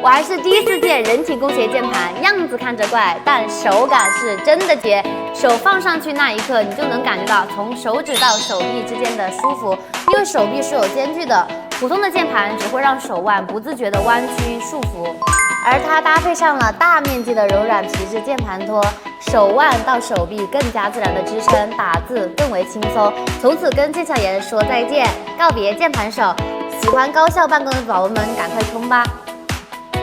我还是第一次见人体工学键盘，样子看着怪，但手感是真的绝。手放上去那一刻，你就能感觉到从手指到手臂之间的舒服，因为手臂是有间距的。普通的键盘只会让手腕不自觉的弯曲束缚，而它搭配上了大面积的柔软皮质键盘托，手腕到手臂更加自然的支撑，打字更为轻松。从此跟腱鞘炎说再见，告别键盘手。喜欢高效办公的宝宝们，赶快冲吧！